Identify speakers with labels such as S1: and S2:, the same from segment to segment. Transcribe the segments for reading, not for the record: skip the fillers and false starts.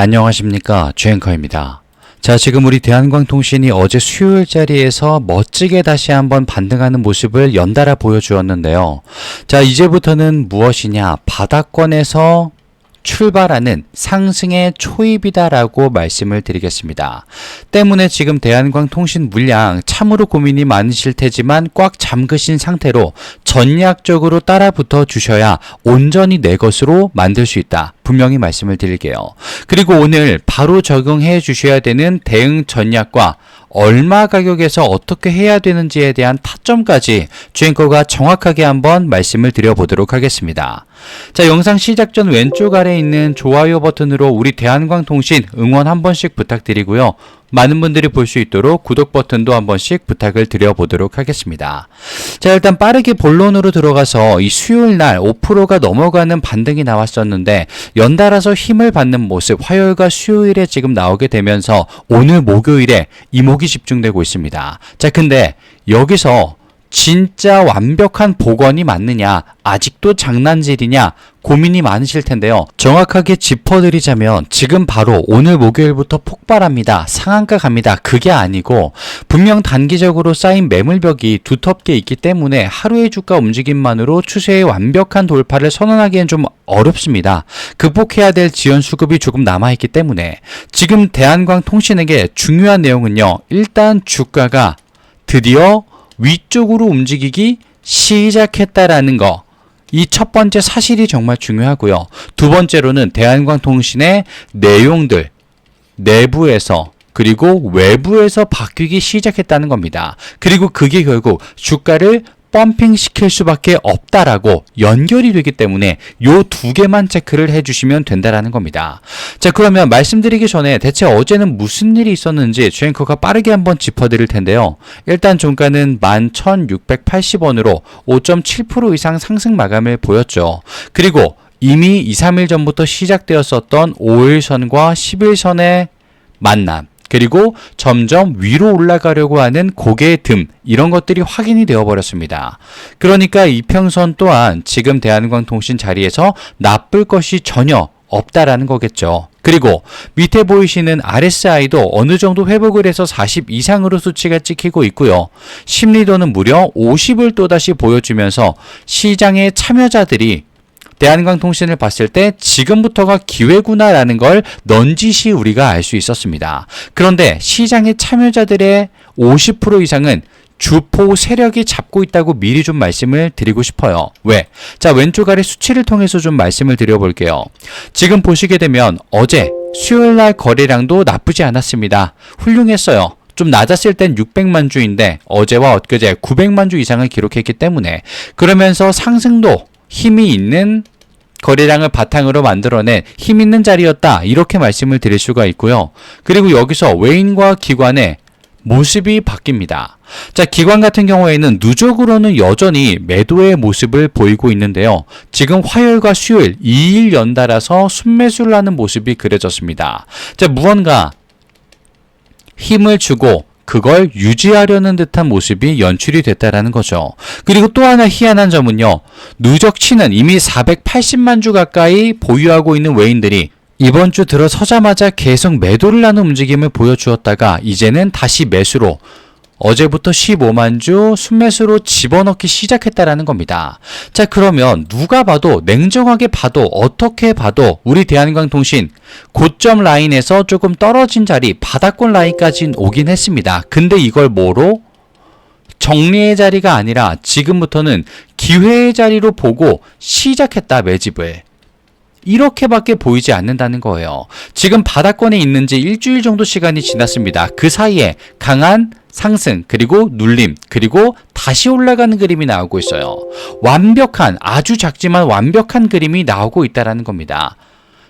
S1: 안녕하십니까, 주앵커입니다. 자, 지금 우리 대한광통신이 어제 수요일 자리에서 멋지게 다시 한번 반등하는 모습을 연달아 보여주었는데요. 자, 이제부터는 무엇이냐, 바닥권에서 출발하는 상승의 초입이다라고 말씀을 드리겠습니다. 때문에 지금 대한광통신 물량 참으로 고민이 많으실 테지만 꽉 잠그신 상태로 전략적으로 따라붙어 주셔야 온전히 내 것으로 만들 수 있다. 분명히 말씀을 드릴게요. 그리고 오늘 바로 적용해 주셔야 되는 대응 전략과 얼마 가격에서 어떻게 해야 되는지에 대한 타점까지 주앵커가 정확하게 한번 말씀을 드려보도록 하겠습니다. 자, 영상 시작 전 왼쪽 아래에 있는 좋아요 버튼으로 우리 대한광통신 응원 한 번씩 부탁드리고요. 많은 분들이 볼 수 있도록 구독 버튼도 한 번씩 부탁을 드려보도록 하겠습니다. 자, 일단 빠르게 본론으로 들어가서 이 수요일 날 5%가 넘어가는 반등이 나왔었는데 연달아서 힘을 받는 모습, 화요일과 수요일에 지금 나오게 되면서 오늘 목요일에 이목이 집중되고 있습니다. 자, 근데 여기서 진짜 완벽한 복원이 맞느냐, 아직도 장난질이냐 고민이 많으실 텐데요. 정확하게 짚어드리자면 지금 바로 오늘 목요일부터 폭발합니다. 상한가 갑니다. 그게 아니고 분명 단기적으로 쌓인 매물벽이 두텁게 있기 때문에 하루의 주가 움직임만으로 추세의 완벽한 돌파를 선언하기엔 좀 어렵습니다. 극복해야 될 지연 수급이 조금 남아있기 때문에 지금 대한광통신에게 중요한 내용은요. 일단 주가가 드디어 위쪽으로 움직이기 시작했다라는 거. 이 첫 번째 사실이 정말 중요하고요. 두 번째로는 대한광통신의 내용들, 내부에서 그리고 외부에서 바뀌기 시작했다는 겁니다. 그리고 그게 결국 주가를 펌핑 시킬 수밖에 없다라고 연결이 되기 때문에 요 두 개만 체크를 해주시면 된다라는 겁니다. 자, 그러면 말씀드리기 전에 대체 어제는 무슨 일이 있었는지 주앵커가 빠르게 한번 짚어드릴 텐데요. 일단 종가는 11,680원으로 5.7% 이상 상승 마감을 보였죠. 그리고 이미 2, 3일 전부터 시작되었었던 5일선과 10일선의 만남, 그리고 점점 위로 올라가려고 하는 고개의 등, 이런 것들이 확인이 되어 버렸습니다. 그러니까 이평선 또한 지금 대한광통신 자리에서 나쁠 것이 전혀 없다라는 거겠죠. 그리고 밑에 보이시는 RSI도 어느 정도 회복을 해서 40 이상으로 수치가 찍히고 있고요. 심리도는 무려 50을 또다시 보여주면서 시장의 참여자들이 대한광통신을 봤을 때 지금부터가 기회구나라는 걸 넌지시 우리가 알 수 있었습니다. 그런데 시장의 참여자들의 50% 이상은 주포 세력이 잡고 있다고 미리 좀 말씀을 드리고 싶어요. 왜? 자, 왼쪽 아래 수치를 통해서 좀 말씀을 드려볼게요. 지금 보시게 되면 어제 수요일날 거래량도 나쁘지 않았습니다. 훌륭했어요. 좀 낮았을 땐 600만 주인데 어제와 엊그제 900만 주 이상을 기록했기 때문에 그러면서 상승도 힘이 있는 거래량을 바탕으로 만들어낸 힘 있는 자리였다, 이렇게 말씀을 드릴 수가 있고요. 그리고 여기서 외인과 기관의 모습이 바뀝니다. 자, 기관 같은 경우에는 누적으로는 여전히 매도의 모습을 보이고 있는데요. 지금 화요일과 수요일 2일 연달아서 순매수를 하는 모습이 그려졌습니다. 자, 무언가 힘을 주고 그걸 유지하려는 듯한 모습이 연출이 됐다라는 거죠. 그리고 또 하나 희한한 점은요. 누적치는 이미 480만 주 가까이 보유하고 있는 외인들이 이번 주 들어서자마자 계속 매도를 하는 움직임을 보여주었다가 이제는 다시 매수로, 어제부터 15만 주 순매수로 집어넣기 시작했다라는 겁니다. 자, 그러면 누가 봐도, 냉정하게 봐도, 어떻게 봐도 우리 대한광통신 고점 라인에서 조금 떨어진 자리, 바닥권 라인까지 오긴 했습니다. 근데 이걸 뭐로? 정리의 자리가 아니라 지금부터는 기회의 자리로 보고 시작했다, 매집을. 이렇게밖에 보이지 않는다는 거예요. 지금 바닥권에 있는지 일주일 정도 시간이 지났습니다. 그 사이에 강한 상승, 그리고 눌림, 그리고 다시 올라가는 그림이 나오고 있어요. 완벽한, 아주 작지만 완벽한 그림이 나오고 있다는 겁니다.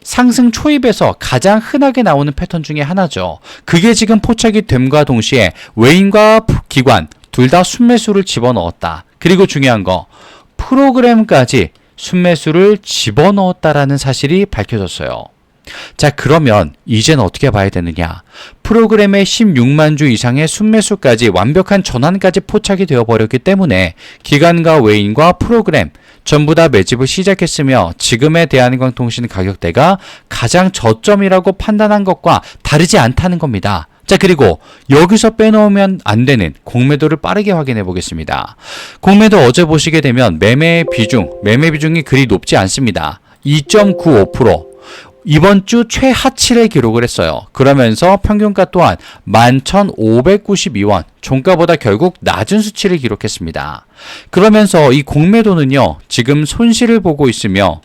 S1: 상승 초입에서 가장 흔하게 나오는 패턴 중에 하나죠. 그게 지금 포착이 됨과 동시에 외인과 기관 둘 다 순매수를 집어넣었다. 그리고 중요한 거, 프로그램까지 순매수를 집어넣었다라는 사실이 밝혀졌어요. 자, 그러면 이제는 어떻게 봐야 되느냐? 프로그램의 16만 주 이상의 순매수까지 완벽한 전환까지 포착이 되어버렸기 때문에 기관과 외인과 프로그램 전부 다 매집을 시작했으며 지금의 대한광통신 가격대가 가장 저점이라고 판단한 것과 다르지 않다는 겁니다. 자, 그리고 여기서 빼놓으면 안 되는 공매도를 빠르게 확인해 보겠습니다. 공매도 어제 보시게 되면 매매 비중이 그리 높지 않습니다. 2.95%. 이번 주 최하치를 기록을 했어요. 그러면서 평균가 또한 11,592원, 종가보다 결국 낮은 수치를 기록했습니다. 그러면서 이 공매도는요, 지금 손실을 보고 있으며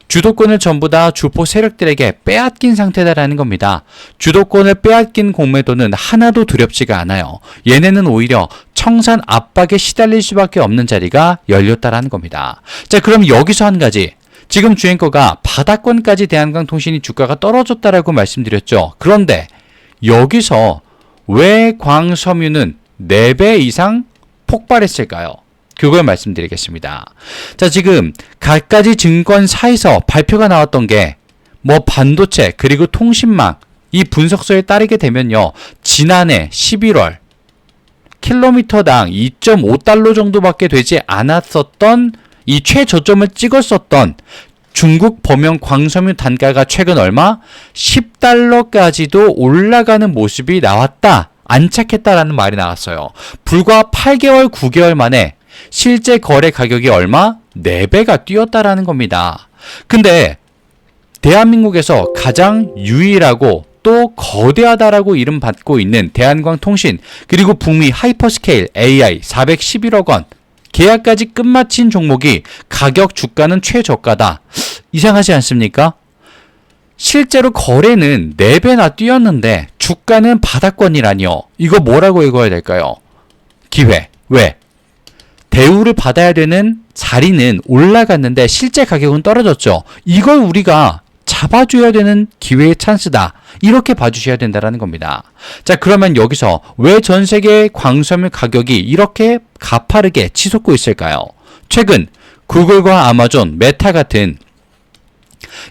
S1: 주도권을 전부 다 주포 세력들에게 빼앗긴 상태다라는 겁니다. 주도권을 빼앗긴 공매도는 하나도 두렵지가 않아요. 얘네는 오히려 청산 압박에 시달릴 수밖에 없는 자리가 열렸다라는 겁니다. 자, 그럼 여기서 한 가지. 지금 주행거가 바닥권까지 대한광통신이 주가가 떨어졌다라고 말씀드렸죠. 그런데 여기서 왜 광섬유는 4배 이상 폭발했을까요? 그걸 말씀드리겠습니다. 자, 지금 갖가지 증권사에서 발표가 나왔던 게 반도체 그리고 통신망 이 분석서에 따르게 되면요. 지난해 11월 킬로미터당 2.5달러 정도밖에 되지 않았었던 이 최저점을 찍었었던 중국 범용 광섬유 단가가 최근 얼마? 10달러까지도 올라가는 모습이 나왔다. 안착했다라는 말이 나왔어요. 불과 8개월, 9개월 만에 실제 거래 가격이 얼마? 4배가 뛰었다라는 겁니다. 근데 대한민국에서 가장 유일하고 또 거대하다라고 이름받고 있는 대한광통신 그리고 북미 하이퍼스케일 AI 411억 원 계약까지 끝마친 종목이 가격 주가는 최저가다. 이상하지 않습니까? 실제로 거래는 4배나 뛰었는데 주가는 바닥권이라니요. 이거 뭐라고 읽어야 될까요? 기회. 왜? 대우를 받아야 되는 자리는 올라갔는데 실제 가격은 떨어졌죠. 이걸 우리가 잡아줘야 되는 기회의 찬스다. 이렇게 봐주셔야 된다는 겁니다. 자, 그러면 여기서 왜 전 세계 광섬유 가격이 이렇게 가파르게 치솟고 있을까요? 최근 구글과 아마존, 메타 같은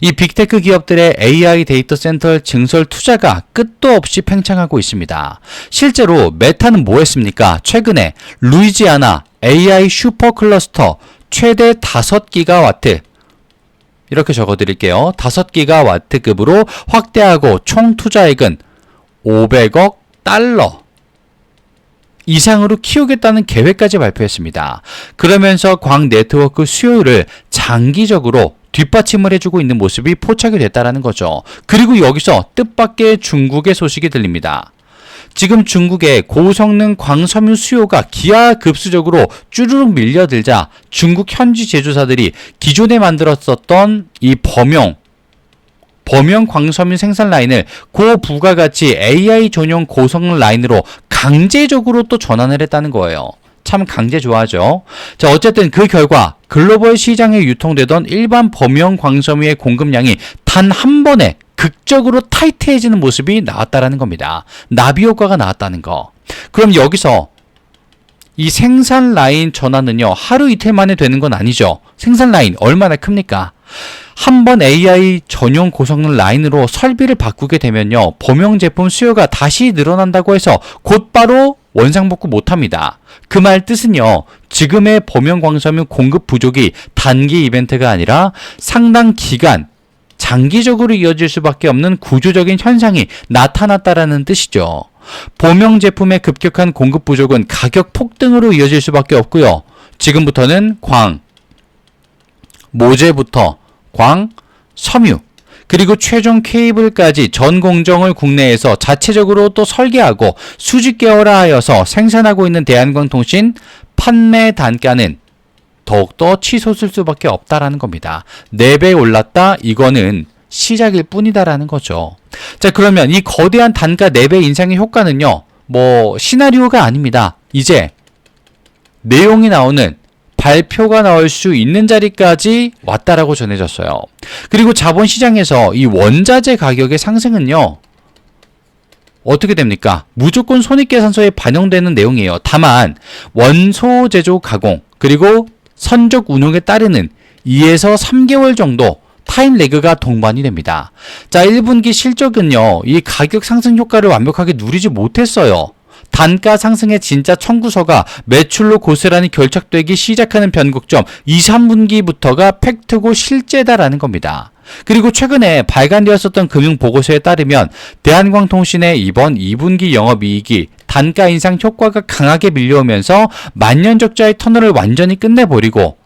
S1: 이 빅테크 기업들의 AI 데이터 센터 증설 투자가 끝도 없이 팽창하고 있습니다. 실제로 메타는 뭐 했습니까? 최근에 루이지아나 AI 슈퍼 클러스터 최대 5기가와트 이렇게 적어드릴게요. 5기가와트급으로 확대하고 총 투자액은 500억 달러 이상으로 키우겠다는 계획까지 발표했습니다. 그러면서 광 네트워크 수요를 장기적으로 뒷받침을 해주고 있는 모습이 포착이 됐다는 거죠. 그리고 여기서 뜻밖의 중국의 소식이 들립니다. 지금 중국의 고성능 광섬유 수요가 기하급수적으로 쭈르륵 밀려들자 중국 현지 제조사들이 기존에 만들었었던 이 범용 광섬유 생산 라인을 고부가가치 AI 전용 고성능 라인으로 강제적으로 또 전환을 했다는 거예요. 참 강제 좋아하죠. 자, 어쨌든 그 결과 글로벌 시장에 유통되던 일반 범용 광섬유의 공급량이 단 한 번에 극적으로 타이트해지는 모습이 나왔다라는 겁니다. 나비 효과가 나왔다는 거. 그럼 여기서 이 생산 라인 전환은요, 하루 이틀 만에 되는 건 아니죠. 생산 라인 얼마나 큽니까? 한 번 AI 전용 고성능 라인으로 설비를 바꾸게 되면요, 범용 제품 수요가 다시 늘어난다고 해서 곧바로 원상복구 못합니다. 그 말 뜻은요, 지금의 범용 광섬유 공급 부족이 단기 이벤트가 아니라 상당 기간 장기적으로 이어질 수밖에 없는 구조적인 현상이 나타났다라는 뜻이죠. 범용 제품의 급격한 공급 부족은 가격 폭등으로 이어질 수밖에 없고요. 지금부터는 모재부터 섬유, 그리고 최종 케이블까지 전 공정을 국내에서 자체적으로 또 설계하고 수직 계열화하여서 생산하고 있는 대한광통신 판매 단가는 더욱더 치솟을 수밖에 없다라는 겁니다. 4배 올랐다? 이거는 시작일 뿐이다라는 거죠. 자, 그러면 이 거대한 단가 4배 인상의 효과는요, 시나리오가 아닙니다. 이제 내용이 나오는 발표가 나올 수 있는 자리까지 왔다라고 전해졌어요. 그리고 자본시장에서 이 원자재 가격의 상승은요, 어떻게 됩니까? 무조건 손익계산서에 반영되는 내용이에요. 다만 원소 제조 가공 그리고 선적 운용에 따르는 2에서 3개월 정도 타임 레그가 동반이 됩니다. 자, 1분기 실적은요, 이 가격 상승 효과를 완벽하게 누리지 못했어요. 단가 상승의 진짜 청구서가 매출로 고스란히 결착되기 시작하는 변곡점 2, 3분기부터가 팩트고 실제다라는 겁니다. 그리고 최근에 발간되었었던 금융보고서에 따르면 대한광통신의 이번 2분기 영업이익이 단가 인상 효과가 강하게 밀려오면서 만년적자의 터널을 완전히 끝내버리고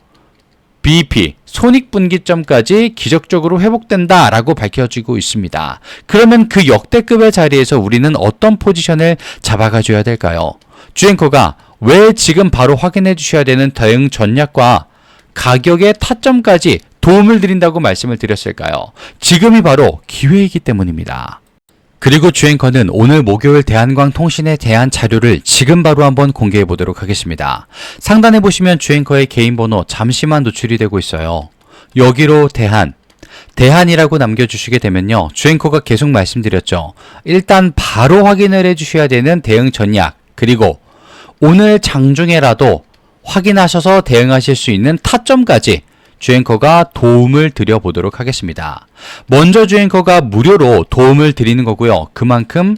S1: BEP, 손익분기점까지 기적적으로 회복된다라고 밝혀지고 있습니다. 그러면 그 역대급의 자리에서 우리는 어떤 포지션을 잡아가줘야 될까요? 주앵커가 왜 지금 바로 확인해 주셔야 되는 대응 전략과 가격의 타점까지 도움을 드린다고 말씀을 드렸을까요? 지금이 바로 기회이기 때문입니다. 그리고 주앵커는 오늘 목요일 대한광통신에 대한 자료를 지금 바로 한번 공개해 보도록 하겠습니다. 상단에 보시면 주앵커의 개인 번호 잠시만 노출이 되고 있어요. 여기로 대한이라고 남겨주시게 되면요. 주앵커가 계속 말씀드렸죠. 일단 바로 확인을 해주셔야 되는 대응 전략, 그리고 오늘 장중에라도 확인하셔서 대응하실 수 있는 타점까지 주앵커가 도움을 드려보도록 하겠습니다. 먼저 주앵커가 무료로 도움을 드리는 거고요. 그만큼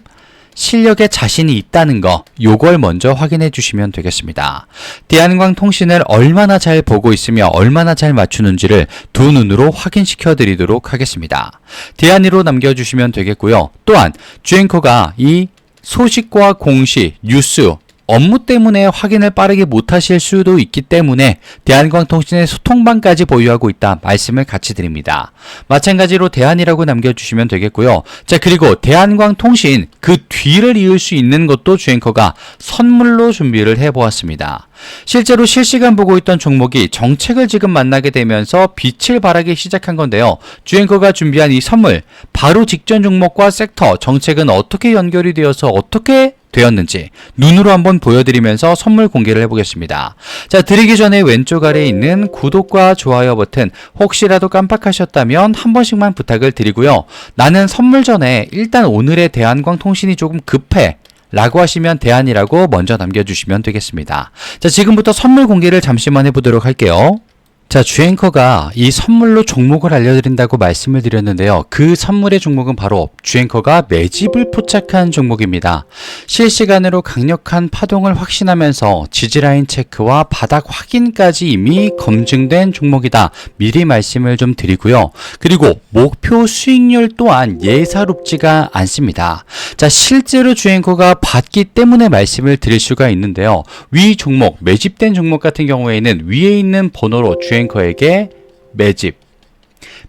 S1: 실력에 자신이 있다는 거, 요걸 먼저 확인해 주시면 되겠습니다. 대한광통신을 얼마나 잘 보고 있으며 얼마나 잘 맞추는지를 두 눈으로 확인시켜 드리도록 하겠습니다. 대한이로 남겨주시면 되겠고요. 또한 주앵커가 이 소식과 공시, 뉴스, 업무 때문에 확인을 빠르게 못하실 수도 있기 때문에 대한광통신의 소통방까지 보유하고 있다 말씀을 같이 드립니다. 마찬가지로 대한이라고 남겨주시면 되겠고요. 자, 그리고 대한광통신 그 뒤를 이을 수 있는 것도 주앵커가 선물로 준비를 해보았습니다. 실제로 실시간 보고 있던 종목이 정책을 지금 만나게 되면서 빛을 발하기 시작한 건데요. 주앵커가 준비한 이 선물, 바로 직전 종목과 섹터, 정책은 어떻게 연결이 되어서 어떻게 되었는지 눈으로 한번 보여드리면서 선물 공개를 해보겠습니다. 자, 드리기 전에 왼쪽 아래에 있는 구독과 좋아요 버튼 혹시라도 깜빡하셨다면 한 번씩만 부탁을 드리고요. 나는 선물 전에 일단 오늘의 대한광통신이 조금 급해 라고 하시면 대한이라고 먼저 남겨주시면 되겠습니다. 자, 지금부터 선물 공개를 잠시만 해보도록 할게요. 자, 주앵커가 이 선물로 종목을 알려드린다고 말씀을 드렸는데요. 그 선물의 종목은 바로 주앵커가 매집을 포착한 종목입니다. 실시간으로 강력한 파동을 확신하면서 지지라인 체크와 바닥 확인까지 이미 검증된 종목이다. 미리 말씀을 좀 드리고요. 그리고 목표 수익률 또한 예사롭지가 않습니다. 자, 실제로 주앵커가 봤기 때문에 말씀을 드릴 수가 있는데요. 위 종목, 매집된 종목 같은 경우에는 위에 있는 번호로 주앵커에게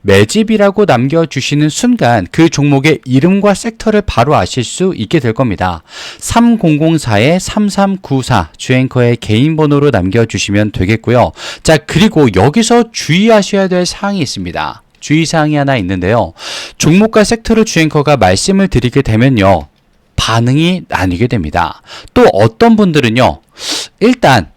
S1: 매집이라고 남겨주시는 순간 그 종목의 이름과 섹터를 바로 아실 수 있게 될 겁니다. 3004-3394 주앵커의 개인 번호로 남겨주시면 되겠고요. 자, 그리고 여기서 주의하셔야 될 사항이 있습니다. 주의사항이 하나 있는데요. 종목과 섹터를 주앵커가 말씀을 드리게 되면요. 반응이 나뉘게 됩니다. 또 어떤 분들은요. 일단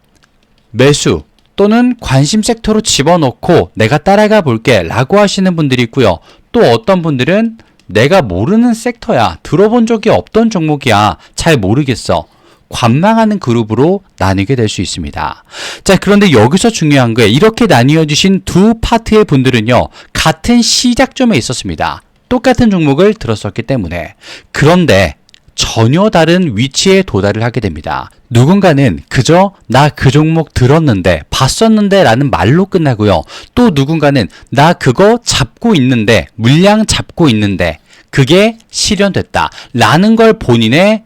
S1: 매수 또는 관심 섹터로 집어넣고 내가 따라가 볼게 라고 하시는 분들이 있고요. 또 어떤 분들은 내가 모르는 섹터야, 들어본 적이 없던 종목이야, 잘 모르겠어, 관망하는 그룹으로 나뉘게 될 수 있습니다. 자, 그런데 여기서 중요한 거예요. 이렇게 나뉘어 주신 두 파트의 분들은요, 같은 시작점에 있었습니다. 똑같은 종목을 들었었기 때문에. 그런데 전혀 다른 위치에 도달을 하게 됩니다. 누군가는 그저 나 그 종목 들었는데, 봤었는데 라는 말로 끝나고요. 또 누군가는 나 그거 잡고 있는데, 물량 잡고 있는데 그게 실현됐다 라는 걸 본인의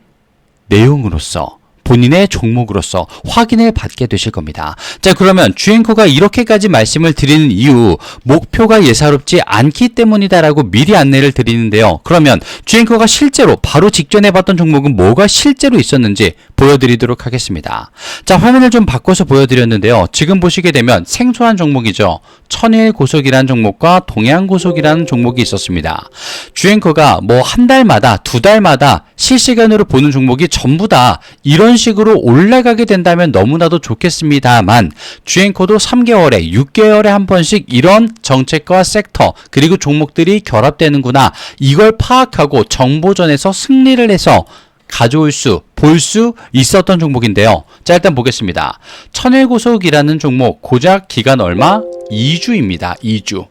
S1: 내용으로서, 본인의 종목으로서 확인을 받게 되실 겁니다. 자, 그러면 주앵커가 이렇게까지 말씀을 드리는 이유, 목표가 예사롭지 않기 때문이다라고 미리 안내를 드리는데요. 그러면 주앵커가 실제로 바로 직전에 봤던 종목은 뭐가 실제로 있었는지 보여드리도록 하겠습니다. 자, 화면을 좀 바꿔서 보여드렸는데요. 지금 보시게 되면 생소한 종목이죠. 천일고속이라는 종목과 동양고속이라는 종목이 있었습니다. 주앵커가 뭐 한 달마다, 두 달마다 실시간으로 보는 종목이 전부 다 이런 식으로 올라가게 된다면 너무나도 좋겠습니다만, 주앵커도 3개월에 6개월에 한 번씩 이런 정책과 섹터 그리고 종목들이 결합되는구나, 이걸 파악하고 정보전에서 승리를 해서 가져올 수, 볼 수 있었던 종목인데요. 자, 일단 보겠습니다. 천일고속이라는 종목 고작 기간 얼마? 2주입니다. 2주.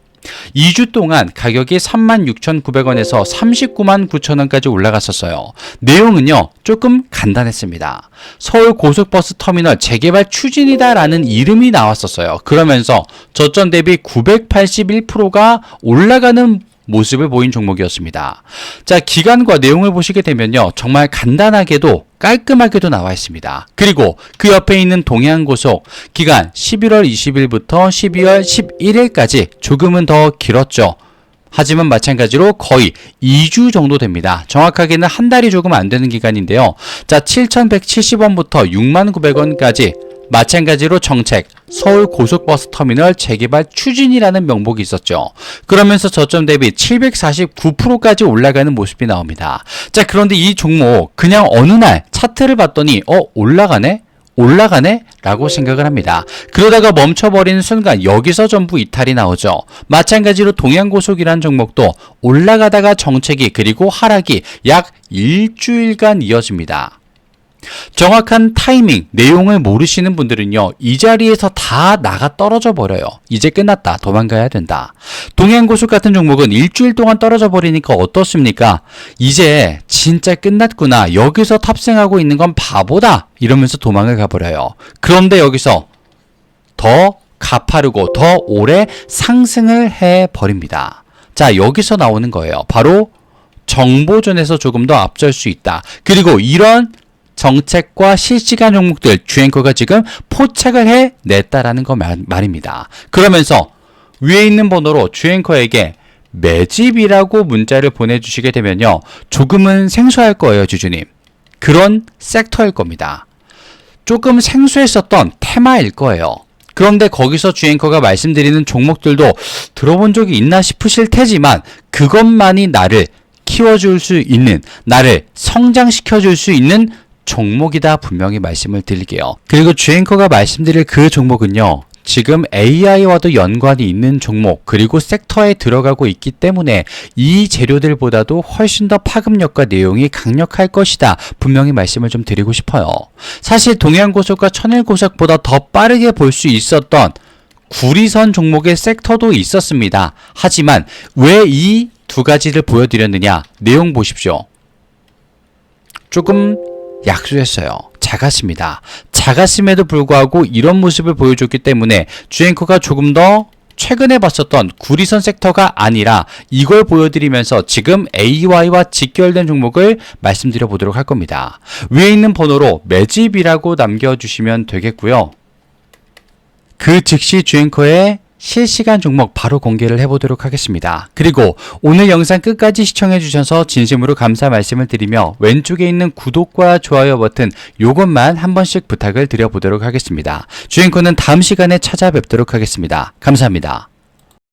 S1: 2주 동안 가격이 36,900원에서 399,900원까지 올라갔었어요. 내용은요, 조금 간단했습니다. 서울 고속버스 터미널 재개발 추진이다라는 이름이 나왔었어요. 그러면서 저점 대비 981%가 올라가는 모습을 보인 종목이었습니다. 자, 기간과 내용을 보시게 되면요, 정말 간단하게도 깔끔하게도 나와 있습니다. 그리고 그 옆에 있는 동해안고속 기간 11월 20일부터 12월 11일까지 조금은 더 길었죠. 하지만 마찬가지로 거의 2주 정도 됩니다. 정확하게는 한 달이 조금 안 되는 기간인데요. 자, 7,170원부터 69,000원까지 마찬가지로 정책, 서울 고속버스 터미널 재개발 추진이라는 명목이 있었죠. 그러면서 저점 대비 749%까지 올라가는 모습이 나옵니다. 자, 그런데 이 종목 그냥 어느 날 차트를 봤더니 올라가네? 올라가네? 라고 생각을 합니다. 그러다가 멈춰버리는 순간 여기서 전부 이탈이 나오죠. 마찬가지로 동양고속이라는 종목도 올라가다가 정책이 그리고 하락이 약 일주일간 이어집니다. 정확한 타이밍, 내용을 모르시는 분들은요, 이 자리에서 다 나가 떨어져 버려요. 이제 끝났다. 도망가야 된다. 동해안고속 같은 종목은 일주일 동안 떨어져 버리니까 어떻습니까? 이제 진짜 끝났구나. 여기서 탑승하고 있는 건 바보다. 이러면서 도망을 가버려요. 그런데 여기서 더 가파르고 더 오래 상승을 해버립니다. 자, 여기서 나오는 거예요. 바로 정보전에서 조금 더 앞설 수 있다. 그리고 이런 정책과 실시간 종목들 주앵커가 지금 포착을 해냈다라는 거 말입니다. 그러면서 위에 있는 번호로 주앵커에게 매집이라고 문자를 보내주시게 되면요, 조금은 생소할 거예요, 주주님. 그런 섹터일 겁니다. 조금 생소했었던 테마일 거예요. 그런데 거기서 주앵커가 말씀드리는 종목들도 들어본 적이 있나 싶으실 테지만 그것만이 나를 키워줄 수 있는, 나를 성장시켜줄 수 있는 종목이다 분명히 말씀을 드릴게요. 그리고 주앵커가 말씀드릴 그 종목은요, 지금 AI와도 연관이 있는 종목 그리고 섹터에 들어가고 있기 때문에 이 재료들보다도 훨씬 더 파급력과 내용이 강력할 것이다 분명히 말씀을 좀 드리고 싶어요. 사실 동해안고속과 천일고속보다 더 빠르게 볼 수 있었던 구리선 종목의 섹터도 있었습니다. 하지만 왜 이 두 가지를 보여드렸느냐, 내용 보십시오. 조금 약소했어요. 작았습니다. 작았음에도 불구하고 이런 모습을 보여줬기 때문에 주앵커가 조금 더 최근에 봤었던 구리선 섹터가 아니라 이걸 보여드리면서 지금 AY와 직결된 종목을 말씀드려 보도록 할 겁니다. 위에 있는 번호로 매집이라고 남겨주시면 되겠고요. 그 즉시 주앵커의 실시간 종목 바로 공개를 해보도록 하겠습니다. 그리고 오늘 영상 끝까지 시청해주셔서 진심으로 감사 말씀을 드리며 왼쪽에 있는 구독과 좋아요 버튼 요것만 한 번씩 부탁을 드려보도록 하겠습니다. 주앵커는 다음 시간에 찾아뵙도록 하겠습니다. 감사합니다.